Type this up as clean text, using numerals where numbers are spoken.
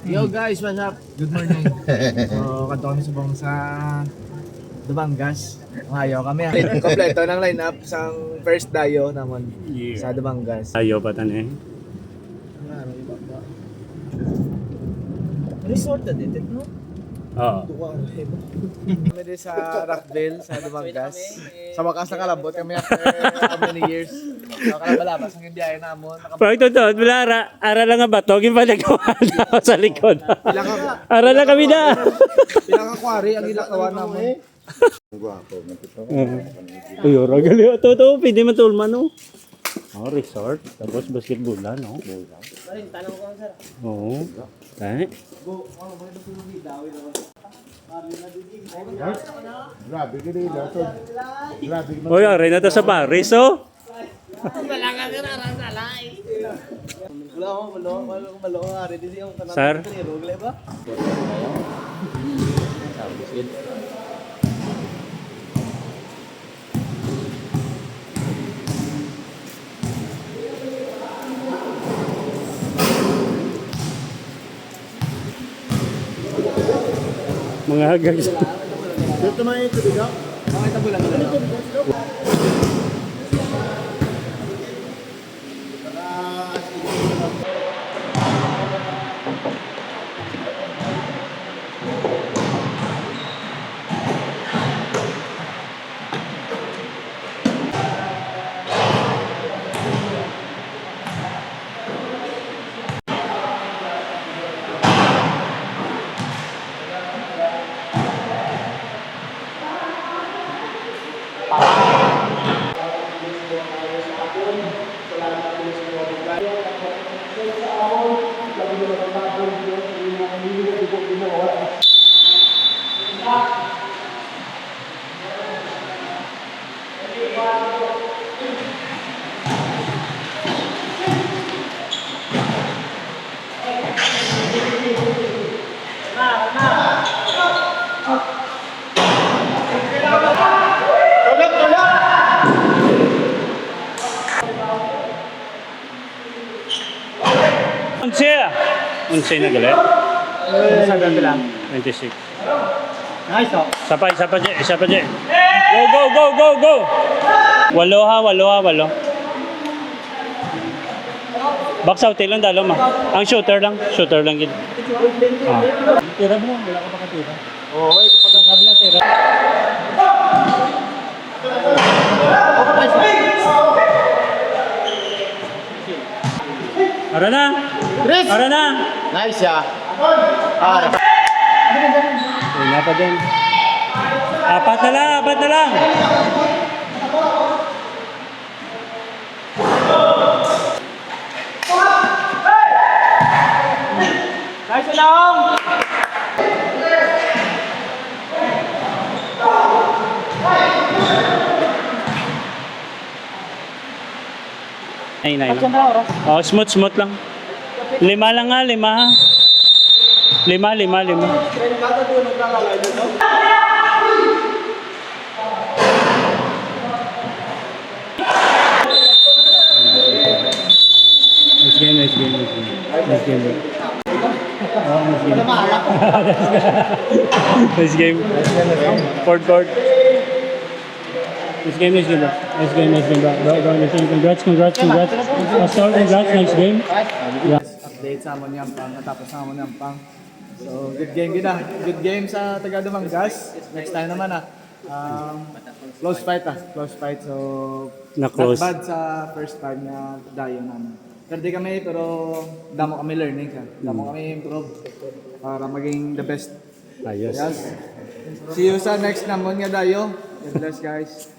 Yo guys, what's up? Good morning. So, kanto kami sa Dumangas. Ayaw kami. Kompleto ng lineup sa first dayo naman sa Dumangas. Ayaw pa tanin. Resort na dito, no? Oo. Kami din sa Rockville, sa Dumangas. Sa wakas na kalabot kami after how many years. So, kalabalabas ang hindi ayaw na mo. Pag totoo, wala ara lang nga bato, yung panagawa na sa likod. Ara lang kami na. Pilang akwari ang ilakawan na mo. Uy, ora gali. Ito, pwede matulman, no? Oh, resort. Tapos basketballan, no? Tanong ko, sir. Oo. Eh? Grabe ka rin ito. Grabe ka. Uy, aray na to sa Paris, oh. Malo nga rin din yung tanong. Sir? Ba? Mga hagas. Dito may ito bigaw. Mga tabulan na lang. Unsay na gali? Sa dati lang. 26. Nice, oh. Isa pa, Je. Go! Walo. Box out lang dalo ma. Ang shooter lang gid. Tira mo, wala ka pa katira. Oo, kapag kami lang tira. Ara na. Nice, ah. Wala pa din. Apat na lang. Nice lang! Ay, oh, smooth lang. Lima lang nga. Lima. Nice game. Nice game. Fourth court. Nice game, bro. Congrats. Pastor, congrats. Nice game. Yeah. Update sa amon yang pang, natapos na amon yang pang. So, good game gina. Good game sa taga Dumangas. Next time naman close fight. So, Na-close. not bad sa first time na dayo namin. Pwede kami, pero damo kami learning ka. Damo kami improve para maging the best. Ayos. Yes. See you sa next namon nga dayo. God bless, guys.